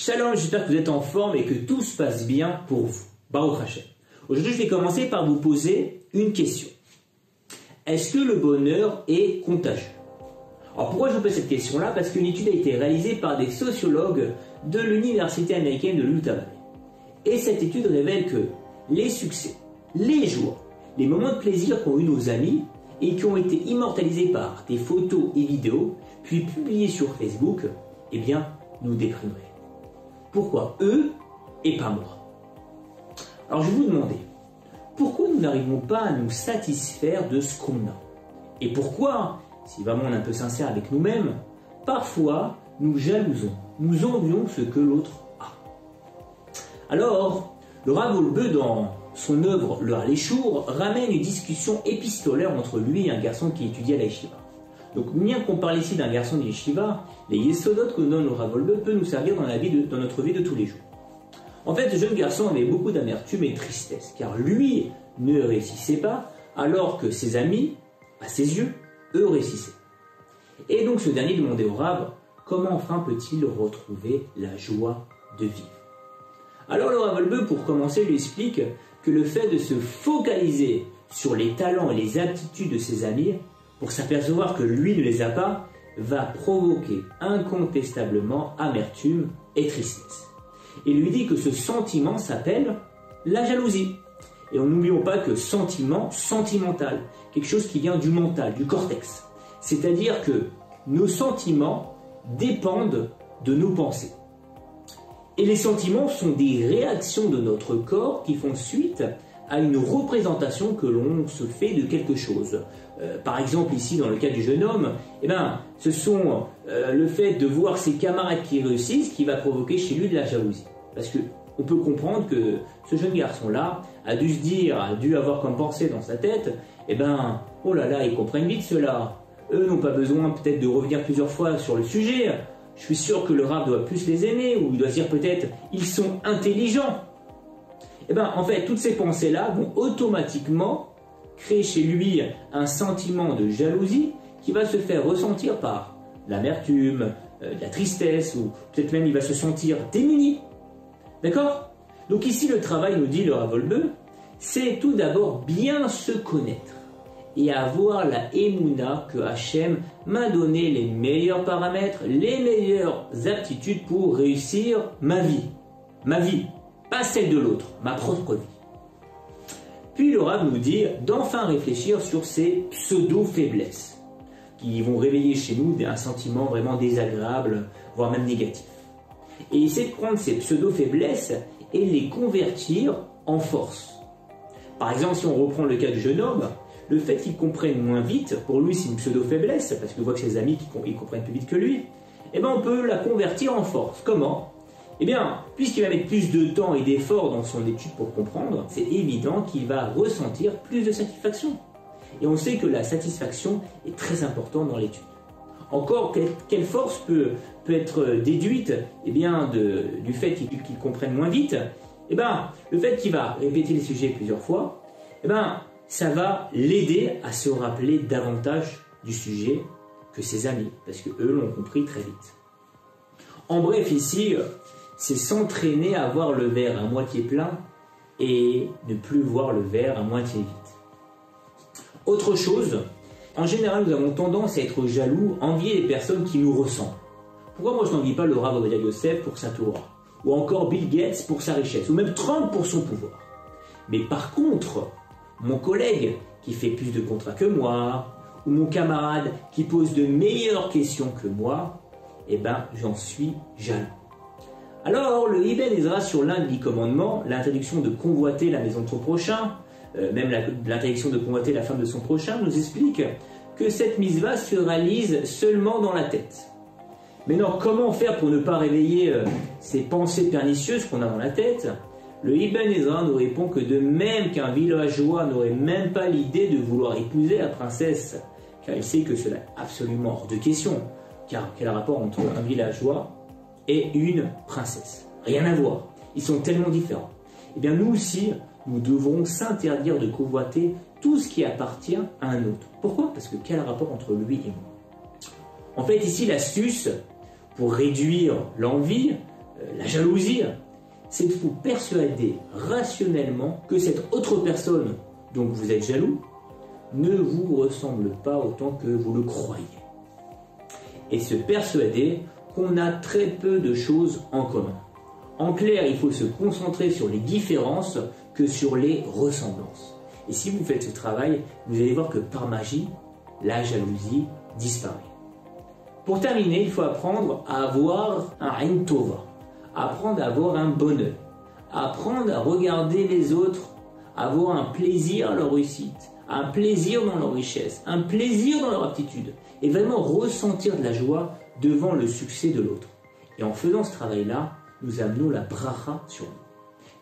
Shalom, j'espère que vous êtes en forme et que tout se passe bien pour vous. Baruch Hashem. Aujourd'hui, je vais commencer par vous poser une question. Est-ce que le bonheur est contagieux? Alors pourquoi je vous pose cette question-là? Parce qu'une étude a été réalisée par des sociologues de l'université américaine de l'Utah Valley. Et cette étude révèle que les succès, les joies, les moments de plaisir qu'ont eu nos amis et qui ont été immortalisés par des photos et vidéos, puis publiés sur Facebook, eh bien, nous déprimeraient. Pourquoi eux et pas moi? Alors je vais vous demander, pourquoi nous n'arrivons pas à nous satisfaire de ce qu'on a? Et pourquoi, si vraiment on est un peu sincère avec nous-mêmes, parfois nous jalousons, nous envions ce que l'autre a? Alors, le Rav Wolbe, dans son œuvre Le Haléchour, ramène une discussion épistolaire entre lui et un garçon qui étudie à la yeshiva. Donc, bien qu'on parle ici d'un garçon de yeshiva, les yesodot que donne le Rav Wolbe peut nous servir dans notre vie de tous les jours. En fait, ce jeune garçon avait beaucoup d'amertume et de tristesse, car lui ne réussissait pas, alors que ses amis, à ses yeux, eux réussissaient. Et donc ce dernier demandait au Rav, comment enfin peut-il retrouver la joie de vivre? Alors le Rav Wolbe, pour commencer, lui explique que le fait de se focaliser sur les talents et les aptitudes de ses amis, pour s'apercevoir que lui ne les a pas, va provoquer incontestablement amertume et tristesse. Et lui dit que ce sentiment s'appelle la jalousie. Et n'oublions pas que sentiment, sentimental, quelque chose qui vient du mental, du cortex. C'est-à-dire que nos sentiments dépendent de nos pensées. Et les sentiments sont des réactions de notre corps qui font suite à une représentation que l'on se fait de quelque chose. Par exemple, ici, dans le cas du jeune homme, eh ben, ce sont le fait de voir ses camarades qui réussissent qui va provoquer chez lui de la jalousie. Parce que on peut comprendre que ce jeune garçon-là a dû se dire, a dû avoir comme pensée dans sa tête, eh ben, oh là là, ils comprennent vite cela. Eux n'ont pas besoin peut-être de revenir plusieurs fois sur le sujet. Je suis sûr que le Rav doit plus les aimer, ou il doit se dire peut-être, ils sont intelligents. Eh bien, en fait, toutes ces pensées-là vont automatiquement créer chez lui un sentiment de jalousie qui va se faire ressentir par l'amertume, la tristesse, ou peut-être même il va se sentir démuni. D'accord? Donc ici, le travail, nous dit le Rav Wolbe, c'est tout d'abord bien se connaître et avoir la émouna que Hachem m'a donné les meilleurs paramètres, les meilleures aptitudes pour réussir ma vie. Ma vie, pas celle de l'autre, ma propre vie. Puis le Rav nous dit d'enfin réfléchir sur ces pseudo-faiblesses qui vont réveiller chez nous un sentiment vraiment désagréable, voire même négatif. Et essayer de prendre ces pseudo-faiblesses et les convertir en force. Par exemple, si on reprend le cas du jeune homme, le fait qu'il comprenne moins vite, pour lui c'est une pseudo-faiblesse, parce qu'il voit que ses amis ils comprennent plus vite que lui, eh bien on peut la convertir en force. Comment? Eh bien, puisqu'il va mettre plus de temps et d'efforts dans son étude pour comprendre, c'est évident qu'il va ressentir plus de satisfaction. Et on sait que la satisfaction est très importante dans l'étude. Encore, quelle force peut être déduite eh bien, du fait qu'il comprenne moins vite? Eh bien, le fait qu'il va répéter les sujets plusieurs fois, eh bien, ça va l'aider à se rappeler davantage du sujet que ses amis, parce qu'eux l'ont compris très vite. En bref, ici, c'est s'entraîner à voir le verre à moitié plein et ne plus voir le verre à moitié vide. Autre chose, en général, nous avons tendance à être jaloux, envier les personnes qui nous ressemblent. Pourquoi moi je n'envie pas le Rav Ovadia Yosef pour sa Torah, ou encore Bill Gates pour sa richesse, ou même Trump pour son pouvoir? Mais par contre, mon collègue qui fait plus de contrats que moi, ou mon camarade qui pose de meilleures questions que moi, eh ben j'en suis jaloux. Alors, le Ibn Ezra sur l'un des 10 commandements, l'interdiction de convoiter la maison de son prochain, même l'interdiction de convoiter la femme de son prochain, nous explique que cette mitzvah se réalise seulement dans la tête. Mais non, comment faire pour ne pas réveiller ces pensées pernicieuses qu'on a dans la tête? Le Ibn Ezra nous répond que de même qu'un villageois n'aurait même pas l'idée de vouloir épouser la princesse, car il sait que cela est absolument hors de question, car quel rapport entre un villageois et une princesse? Rien à voir, ils sont tellement différents. Eh bien nous aussi, nous devrons s'interdire de convoiter tout ce qui appartient à un autre. Pourquoi? Parce que quel rapport entre lui et moi? En fait, ici, l'astuce pour réduire l'envie, la jalousie, c'est de vous persuader rationnellement que cette autre personne dont vous êtes jaloux ne vous ressemble pas autant que vous le croyez. Et se persuader qu'on a très peu de choses en commun. En clair, il faut se concentrer sur les différences que sur les ressemblances. Et si vous faites ce travail, vous allez voir que par magie, la jalousie disparaît. Pour terminer, il faut apprendre à avoir un Ain Tova, apprendre à avoir un bon œil, apprendre à regarder les autres, avoir un plaisir à leur réussite, un plaisir dans leur richesse, un plaisir dans leur aptitude, et vraiment ressentir de la joie devant le succès de l'autre. Et en faisant ce travail-là, nous amenons la bracha sur nous.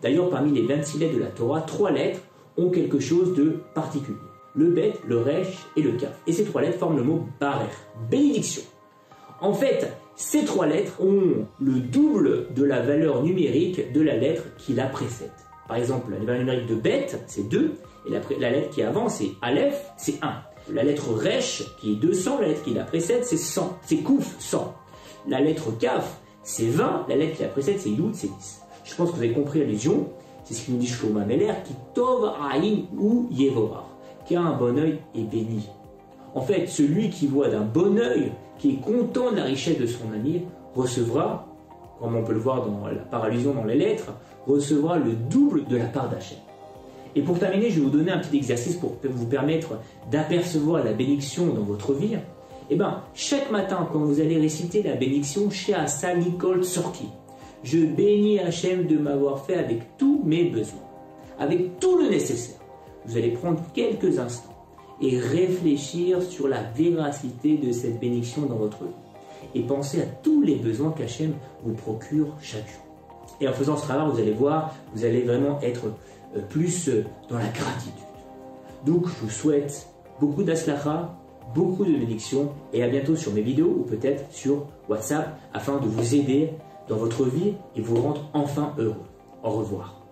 D'ailleurs, parmi les 26 lettres de la Torah, 3 lettres ont quelque chose de particulier. Le Bet, le Resh et le Kaf. Et ces 3 lettres forment le mot Barer, bénédiction. En fait, ces 3 lettres ont le double de la valeur numérique de la lettre qui la précède. Par exemple, la valeur numérique de Bet, c'est 2, et la lettre qui est avant, c'est Aleph, c'est 1. La lettre Resh, qui est 200, la lettre qui la précède, c'est 100, c'est Kouf, 100. La lettre Kaf, c'est 20, la lettre qui la précède, c'est Yud, c'est 10. Je pense que vous avez compris l'allusion, c'est ce qui nous dit Shlomo Ameler, qui Tov Aïn ou Yevorar, qui a un bon œil et béni. En fait, celui qui voit d'un bon œil, qui est content de la richesse de son ami, recevra, comme on peut le voir par allusion dans les lettres, recevra le double de la part d'Hachem. Et pour terminer, je vais vous donner un petit exercice pour vous permettre d'apercevoir la bénédiction dans votre vie. Eh bien, chaque matin, quand vous allez réciter la bénédiction chez Asa Nicole Sorki, je bénis Hachem de m'avoir fait avec tous mes besoins, avec tout le nécessaire. Vous allez prendre quelques instants et réfléchir sur la véracité de cette bénédiction dans votre vie. Et penser à tous les besoins qu'Hachem vous procure chaque jour. Et en faisant ce travail, vous allez voir, vous allez vraiment être plus dans la gratitude. Donc, je vous souhaite beaucoup d'aslacha, beaucoup de bénédictions, et à bientôt sur mes vidéos ou peut-être sur WhatsApp afin de vous aider dans votre vie et vous rendre enfin heureux. Au revoir.